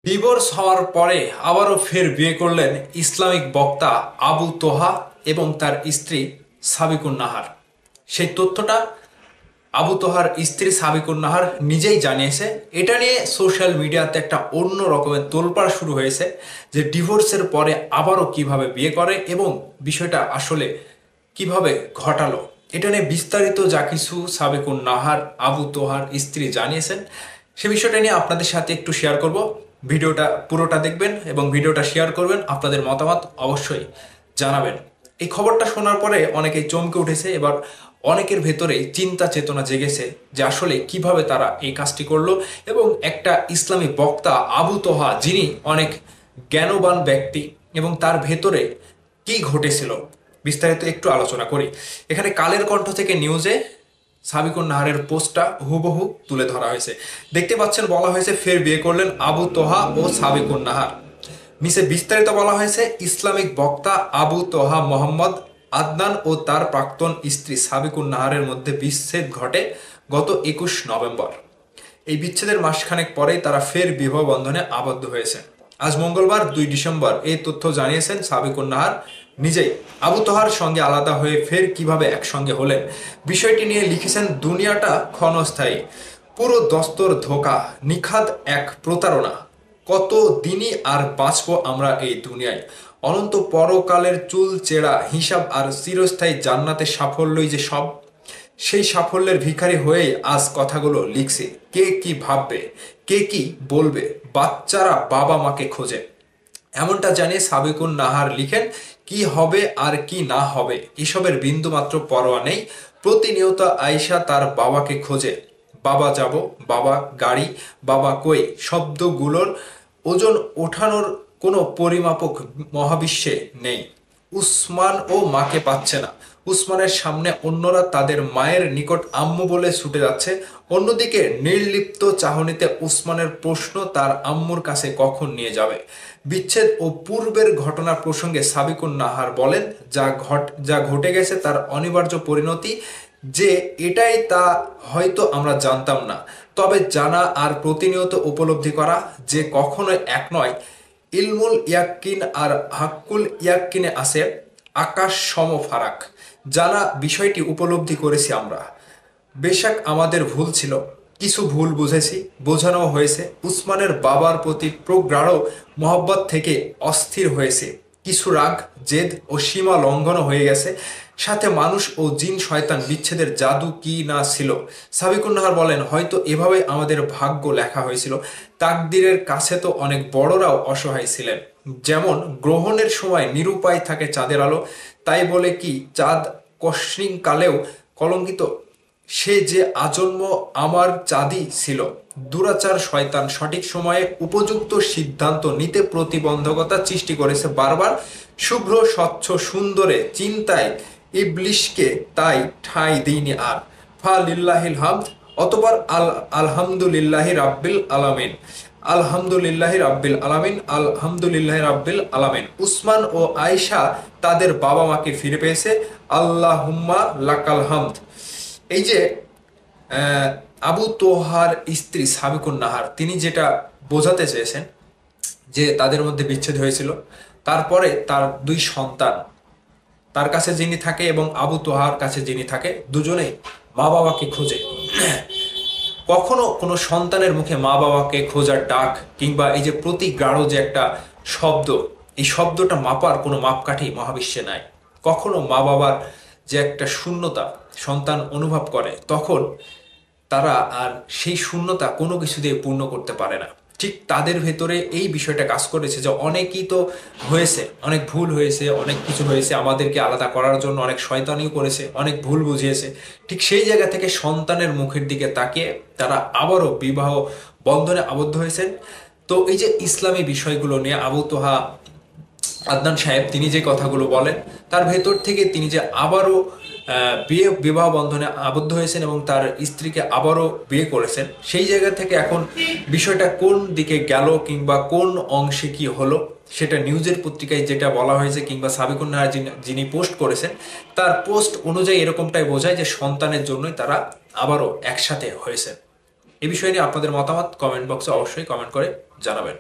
Divorce হওয়ার পরে আবারও ফের বিয়ে করলেন ইসলামিক বক্তা আবু তোহা এবং তার স্ত্রী সাবিকুন নাহার। সেই তথ্যটা আবু তোহার স্ত্রী সাবিকুন নাহার নিজেই জানিয়েছে। এটা নিয়ে সোশ্যাল মিডিয়াতে একটা অন্য রকমের তোলপাড় শুরু হয়েছে যে ডিভোর্সের পরে আবারও কিভাবে বিয়ে করে এবং বিষয়টা আসলে কিভাবে ঘটালো। এটা নিয়ে বিস্তারিত যা কিছু সাবিকুন নাহার আবু তোহার স্ত্রী জানিয়েছেন সে বিষয়টা নিয়ে আপনাদের সাথে একটু শেয়ার করব। ভিডিওটা পুরোটা দেখবেন এবং ভিডিওটা শেয়ার করবেন, আপনাদের মতামত অবশ্যই জানাবেন। এই খবরটা শোনার পরে অনেকেই চমকে উঠেছে, এবার অনেকের ভেতরে চিন্তা চেতনা জেগেছে যে আসলে কিভাবে তারা এই কাজটি করলো এবং একটা ইসলামী বক্তা আবু তোহা যিনি অনেক জ্ঞানবান ব্যক্তি এবং তার ভেতরে কি ঘটেছিল বিস্তারিত একটু আলোচনা করি। এখানে কালের কণ্ঠ থেকে নিউজে সাবিকুন নাহারের পোস্টটা হুবহু তুলে ধরা হয়েছে। দেখতে পাচ্ছেন, বলা হয়েছে ফের বিয়ে করলেন আবু তোহা ও সাবিকুন নাহার। নিচে বিস্তারিত বলা হয়েছে ইসলামিক বক্তা আবু তোহা মোহাম্মদ আদনান ও তার প্রাক্তন স্ত্রী সাবিকুন নাহারের মধ্যে বিচ্ছেদ ঘটে গত 21 নভেম্বর। এই বিচ্ছেদের মাসখানেক পরেই তারা ফের বিবাহ বন্ধনে আবদ্ধ হয়েছে। আজ মঙ্গলবার 2 ডিসেম্বর এই তথ্য জানিয়েছেন সাবিকুন নাহার নিজেই। আবু তোহার সঙ্গে আলাদা হয়ে ফের কিভাবে একসঙ্গে হলেন বিষয়টি নিয়ে লিখেছেন, দুনিয়াটা ক্ষণস্থায়ী, পুরো দস্তর ধোকা, নিখাদ এক প্রতারণা। কত দিনই আর বাঁচবো আমরা এই দুনিয়ায়। অনন্ত পরকালের চুল চেরা হিসাব আর চিরস্থায়ী জান্নাতের সাফল্যই যে সব। সেই সাফল্যের ভিখারি হয়েই আজ কথাগুলো লিখছি। কে কি ভাববে, কে কি বলবে, বাচ্চারা বাবা মাকে খোঁজে। এমনটা জানিয়ে সাবিকুন নাহার লিখেন, কি হবে আর কি না হবে এসবের বিন্দুমাত্র পরোয়া নেই। প্রতিনিয়ত আয়শা তার বাবাকে খোঁজে। বাবা যাব, বাবা গাড়ি, বাবা কই, শব্দগুলোর ওজন ওঠানোর কোনো পরিমাপক মহাবিশ্বে নেই। উসমান ও মাকে পাচ্ছে না। উসমানের সামনে অন্যরা তাদের মায়ের নিকট আম্মু বলে ছুটে যাচ্ছে। অন্যদিকে নির্লিপ্ত চাহনিতে উসমানের প্রশ্ন তার আম্মুর কাছে কখন নিয়ে যাবে। বিচ্ছেদ ও পূর্বের ঘটনা প্রসঙ্গে সাবিকুন নাহার বলেন, যা ঘটে গেছে তার অনিবার্য পরিণতি যে এটাই তা হয়তো আমরা জানতাম না, তবে জানা আর প্রতিনিয়ত উপলব্ধি করা যে কখনোই এক নয়। ইলমুল ইয়াক্কিন আর হাক্কুল ইয়াক্কিনে আছে আকাশ সম ফারাক। জানা বিষয়টি উপলব্ধি করেছি আমরা। বেশাক আমাদের ভুল ছিল, কিছু ভুল বুঝেছি, বোঝানো হয়েছে। উসমানের বাবার প্রতি প্রগাঢ় মহব্বত থেকে অস্থির হয়েছে। কিছু রাগ, জেদ ও সীমা লঙ্ঘন হয়ে গেছে। সাথে মানুষ ও জিন শয়তান বিচ্ছেদের জাদু কি না ছিল। সাবিকুন নাহার বলেন, হয়তো এভাবে আমাদের ভাগ্য লেখা হয়েছিল। তাকদিরের কাছে তো অনেক বড়রাও অসহায় ছিলেন। যেমন গ্রহণের সময় নিরুপায় থাকে চাঁদের আলো, তাই বলে কি চাঁদ কশৃঙ্কালেও কলঙ্কিত? সে যে আজন্ম আমার চাঁদই ছিল। দুরাচার শয়তান সঠিক সময়ে উপযুক্ত সিদ্ধান্ত নিতে প্রতিবন্ধকতা সৃষ্টি করেছে বারবার। শুভ্র স্বচ্ছ সুন্দরে চিন্তায় ইবলিশকে তাই ঠাঁই দিইনি আর। ফা লিল্লাহিল হামদ। অতঃপর আলহামদুলিল্লাহি রাব্বিল আলামিন, আলহামদুলিল্লাহি রাব্বিল আলামিন, আলহামদুলিল্লাহি রাব্বিল আলামিন। উসমান ও আয়েশা তাদের বাবা মাকে ফিরে পেয়েছে। আল্লাহুম্মা লাকাল হামদ। এই যে আবু তোহার স্ত্রী সাবিকুন নাহার তিনি যেটা বোঝাতে চেয়েছেন যে তাদের মধ্যে বিচ্ছেদ হয়েছিল, তারপরে তার 2 সন্তান তার কাছে যিনি থাকে এবং আবু তোহার কাছে যিনি থাকে, দুজনেই মা বাবাকে খোঁজে। কখনো কোনো সন্তানের মুখে মা বাবাকে খোঁজার ডাক কিংবা এই যে প্রতি গাঢ় যে একটা শব্দ, এই শব্দটা মাপার কোনো মাপকাঠি মহাবিশ্বে নাই। কখনো মা বাবার যে একটা শূন্যতা সন্তান অনুভব করে, তখন তারা আর সেই শূন্যতা কোনো কিছু দিয়ে পূর্ণ করতে পারে না। ঠিক তাদের ভেতরে এই বিষয়টা কাজ করেছে যে অনেকই তো হয়েছে, অনেক ভুল হয়েছে, অনেক কিছু হয়েছে, আমাদেরকে আলাদা করার জন্য অনেক শয়তানিও করেছে, অনেক ভুল বুঝিয়েছে। ঠিক সেই জায়গা থেকে সন্তানের মুখের দিকে তাকিয়ে তারা আবারও বিবাহ বন্ধনে আবদ্ধ হয়েছেন। তো এই যে ইসলামী বিষয়গুলো নিয়ে আবু তোহা আদনান সাহেব তিনি যে কথাগুলো বলেন, তার ভেতর থেকে তিনি যে আবারও বিবাহ বন্ধনে আবদ্ধ হয়েছেন এবং তার স্ত্রীকে আবারও বিয়ে করেছেন, সেই জায়গা থেকে এখন বিষয়টা কোন দিকে গেল কিংবা কোন অংশে কি হলো সেটা নিউজের পত্রিকায় যেটা বলা হয়েছে কিংবা সাবিকুন নাহার যিনি পোস্ট করেছেন তার পোস্ট অনুযায়ী এরকমটাই বোঝায় যে সন্তানের জন্যই তারা আবারও একসাথে হয়েছে। এই বিষয় নিয়ে আপনাদের মতামত কমেন্ট বক্সে অবশ্যই কমেন্ট করে জানাবেন।